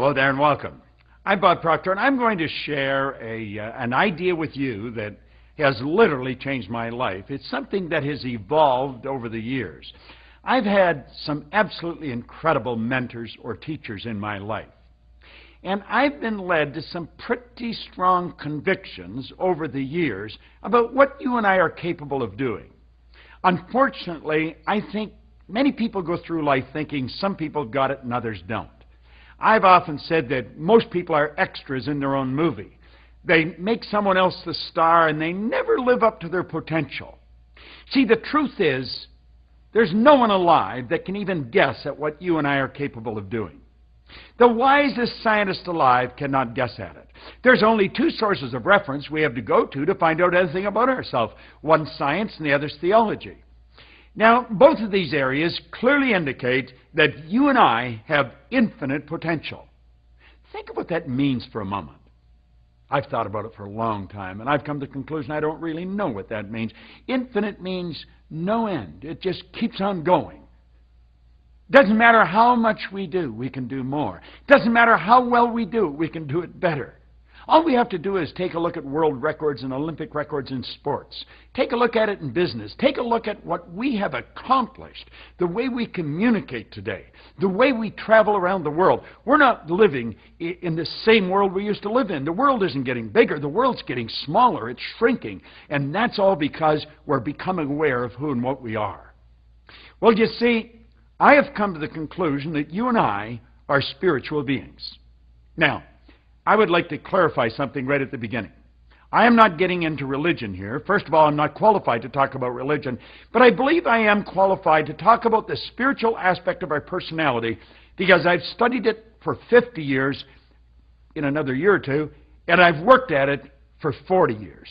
Hello there and welcome. I'm Bob Proctor, and I'm going to share an idea with you that has literally changed my life. It's something that has evolved over the years. I've had some absolutely incredible mentors or teachers in my life, and I've been led to some pretty strong convictions over the years about what you and I are capable of doing. Unfortunately, I think many people go through life thinking some people got it and others don't. I've often said that most people are extras in their own movie. They make someone else the star and they never live up to their potential. See, the truth is, there's no one alive that can even guess at what you and I are capable of doing. The wisest scientist alive cannot guess at it. There's only two sources of reference we have to go to find out anything about ourselves. One's science and the other's theology. Now, both of these areas clearly indicate that you and I have infinite potential. Think of what that means for a moment. I've thought about it for a long time, and I've come to the conclusion I don't really know what that means. Infinite means no end. It just keeps on going. Doesn't matter how much we do, we can do more. Doesn't matter how well we do, we can do it better. All we have to do is take a look at world records and Olympic records in sports. Take a look at it in business. Take a look at what we have accomplished, the way we communicate today, the way we travel around the world. We're not living in the same world we used to live in. The world isn't getting bigger. The world's getting smaller. It's shrinking. And that's all because we're becoming aware of who and what we are. Well, you see, I have come to the conclusion that you and I are spiritual beings. Now, I would like to clarify something right at the beginning. I am not getting into religion here. First of all, I'm not qualified to talk about religion, but I believe I am qualified to talk about the spiritual aspect of our personality because I've studied it for 50 years, in another year or two, and I've worked at it for 40 years.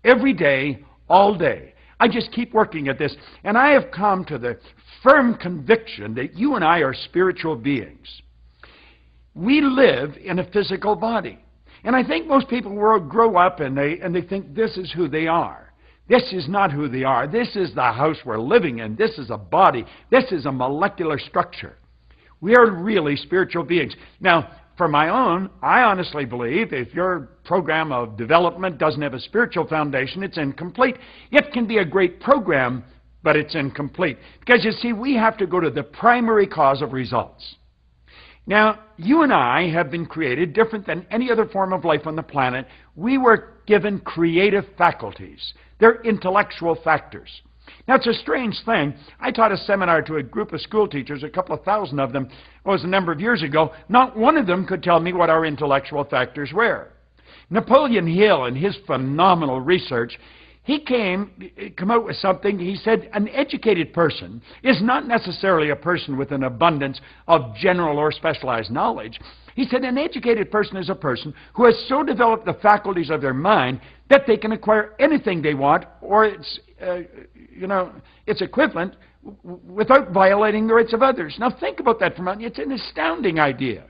Every day, all day. I just keep working at this, and I have come to the firm conviction that you and I are spiritual beings. We live in a physical body. And I think most people grow up and they think this is who they are. This is not who they are. This is the house we're living in. This is a body. This is a molecular structure. We are really spiritual beings. Now, for my own, I honestly believe if your program of development doesn't have a spiritual foundation, it's incomplete. It can be a great program, but it's incomplete. Because you see, we have to go to the primary cause of results. Now, you and I have been created different than any other form of life on the planet. We were given creative faculties. They're intellectual factors. Now, it's a strange thing. I taught a seminar to a group of school teachers, a couple of thousand of them. It was a number of years ago. Not one of them could tell me what our intellectual factors were. Napoleon Hill, in his phenomenal research, he come out with something. He said an educated person is not necessarily a person with an abundance of general or specialized knowledge. He said an educated person is a person who has so developed the faculties of their mind that they can acquire anything they want or its equivalent without violating the rights of others. Now think about that for a moment. It's an astounding idea.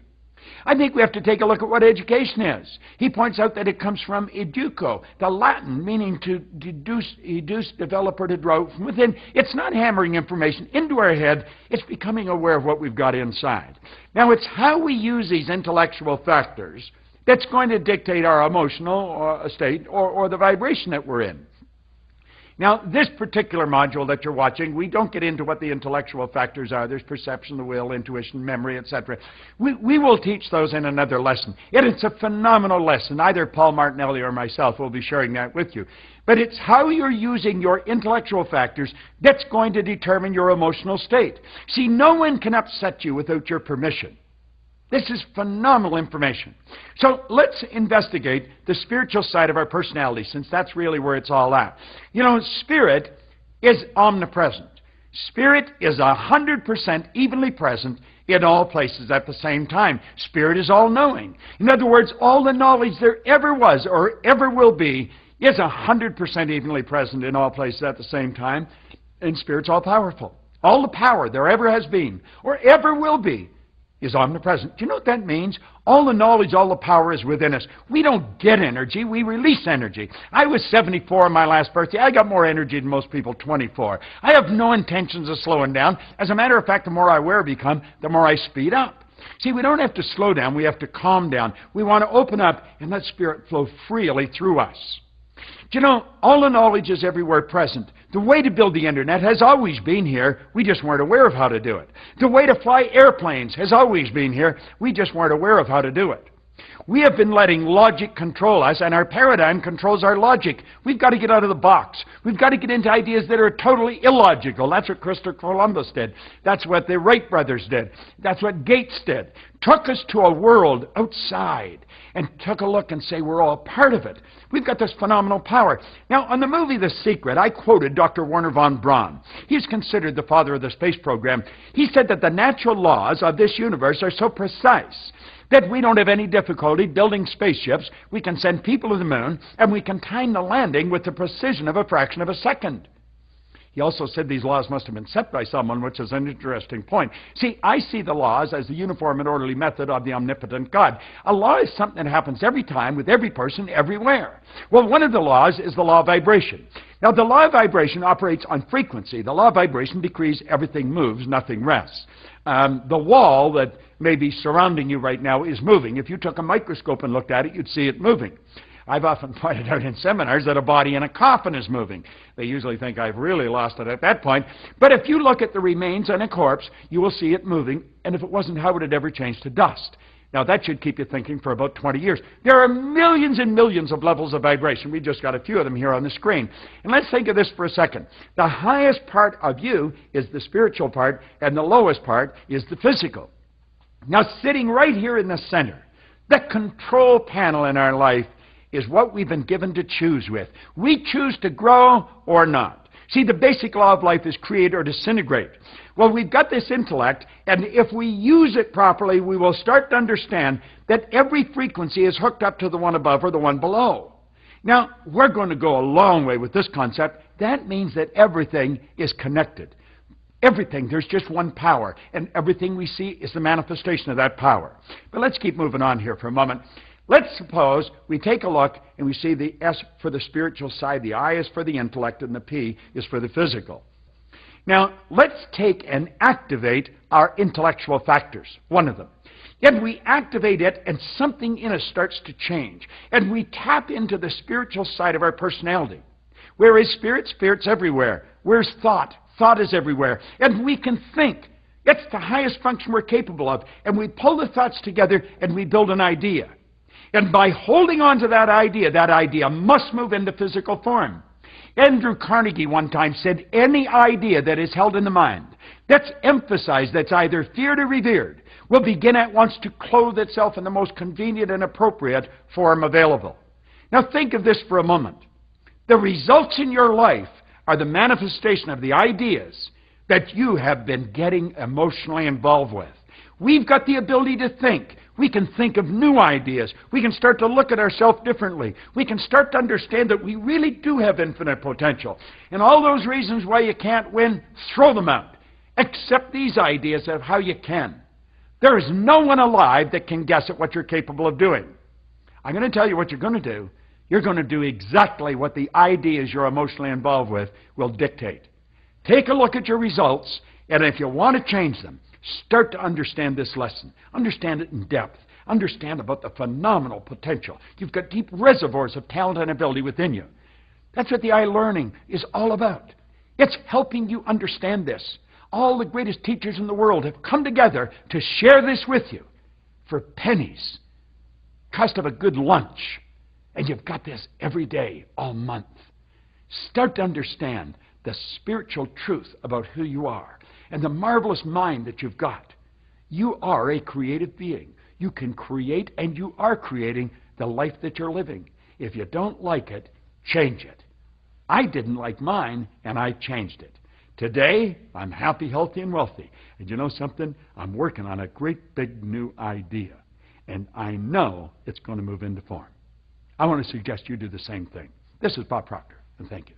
I think we have to take a look at what education is. He points out that it comes from educo, the Latin meaning to deduce, develop, or to draw from within. It's not hammering information into our head. It's becoming aware of what we've got inside. Now, it's how we use these intellectual factors that's going to dictate our emotional state or the vibration that we're in. Now, this particular module that you're watching, we don't get into what the intellectual factors are. There's perception, the will, intuition, memory, etc. We will teach those in another lesson. It's a phenomenal lesson. Either Paul Martinelli or myself will be sharing that with you. But it's how you're using your intellectual factors that's going to determine your emotional state. See, no one can upset you without your permission. This is phenomenal information. So let's investigate the spiritual side of our personality, since that's really where it's all at. You know, spirit is omnipresent. Spirit is 100% evenly present in all places at the same time. Spirit is all-knowing. In other words, all the knowledge there ever was or ever will be is 100% evenly present in all places at the same time. And Spirit's all-powerful. All the power there ever has been or ever will be is omnipresent. Do you know what that means? All the knowledge, all the power is within us. We don't get energy, we release energy. I was 74 on my last birthday. I got more energy than most people 24. I have no intentions of slowing down. As a matter of fact, the more I become, the more I speed up. See, we don't have to slow down. We have to calm down. We want to open up and let Spirit flow freely through us. Do you know, all the knowledge is everywhere present. The way to build the internet has always been here. We just weren't aware of how to do it. The way to fly airplanes has always been here. We just weren't aware of how to do it. We have been letting logic control us, and our paradigm controls our logic. We've got to get out of the box. We've got to get into ideas that are totally illogical. That's what Christopher Columbus did. That's what the Wright brothers did. That's what Gates did. Took us to a world outside and took a look and say we're all part of it. We've got this phenomenal power. Now, on the movie The Secret, I quoted Dr. Wernher von Braun. He's considered the father of the space program. He said that the natural laws of this universe are so precise that we don't have any difficulty building spaceships. We can send people to the moon, and we can time the landing with the precision of a fraction of a second. He also said these laws must have been set by someone, which is an interesting point. See, I see the laws as the uniform and orderly method of the omnipotent God. A law is something that happens every time with every person everywhere. Well, one of the laws is the law of vibration. Now, the law of vibration operates on frequency. The law of vibration decrees everything moves, nothing rests. The wall that may be surrounding you right now is moving. If you took a microscope and looked at it, you'd see it moving. I've often pointed out in seminars that a body in a coffin is moving. They usually think I've really lost it at that point. But if you look at the remains in a corpse, you will see it moving. And if it wasn't, how would it ever change to dust? Now, that should keep you thinking for about 20 years. There are millions and millions of levels of vibration. We just got a few of them here on the screen. And let's think of this for a second. The highest part of you is the spiritual part, and the lowest part is the physical. Now, sitting right here in the center, the control panel in our life is what we've been given to choose with. We choose to grow or not. See, the basic law of life is create or disintegrate. Well, we've got this intellect, and if we use it properly, we will start to understand that every frequency is hooked up to the one above or the one below. Now, we're going to go a long way with this concept. That means that everything is connected. Everything, there's just one power, and everything we see is the manifestation of that power. But let's keep moving on here for a moment. Let's suppose we take a look and we see the S for the spiritual side, the I is for the intellect, and the P is for the physical. Now, let's take and activate our intellectual factors, one of them. Yet we activate it and something in us starts to change. And we tap into the spiritual side of our personality. Where is spirit? Spirit's everywhere. Where's thought? Thought is everywhere. And we can think. It's the highest function we're capable of. And we pull the thoughts together and we build an idea. And by holding on to that idea must move into physical form. Andrew Carnegie one time said, any idea that is held in the mind, that's emphasized, that's either feared or revered, will begin at once to clothe itself in the most convenient and appropriate form available. Now think of this for a moment. The results in your life are the manifestation of the ideas that you have been getting emotionally involved with. We've got the ability to think. We can think of new ideas. We can start to look at ourselves differently. We can start to understand that we really do have infinite potential. And all those reasons why you can't win, throw them out. Accept these ideas of how you can. There is no one alive that can guess at what you're capable of doing. I'm going to tell you what you're going to do. You're going to do exactly what the ideas you're emotionally involved with will dictate. Take a look at your results, and if you want to change them, start to understand this lesson. Understand it in depth. Understand about the phenomenal potential. You've got deep reservoirs of talent and ability within you. That's what the iLearning is all about. It's helping you understand this. All the greatest teachers in the world have come together to share this with you for pennies. Cost of a good lunch. And you've got this every day, all month. Start to understand the spiritual truth about who you are and the marvelous mind that you've got. You are a creative being. You can create, and you are creating the life that you're living. If you don't like it, change it. I didn't like mine, and I changed it. Today, I'm happy, healthy, and wealthy. And you know something? I'm working on a great big new idea. And I know it's going to move into form. I want to suggest you do the same thing. This is Bob Proctor, and thank you.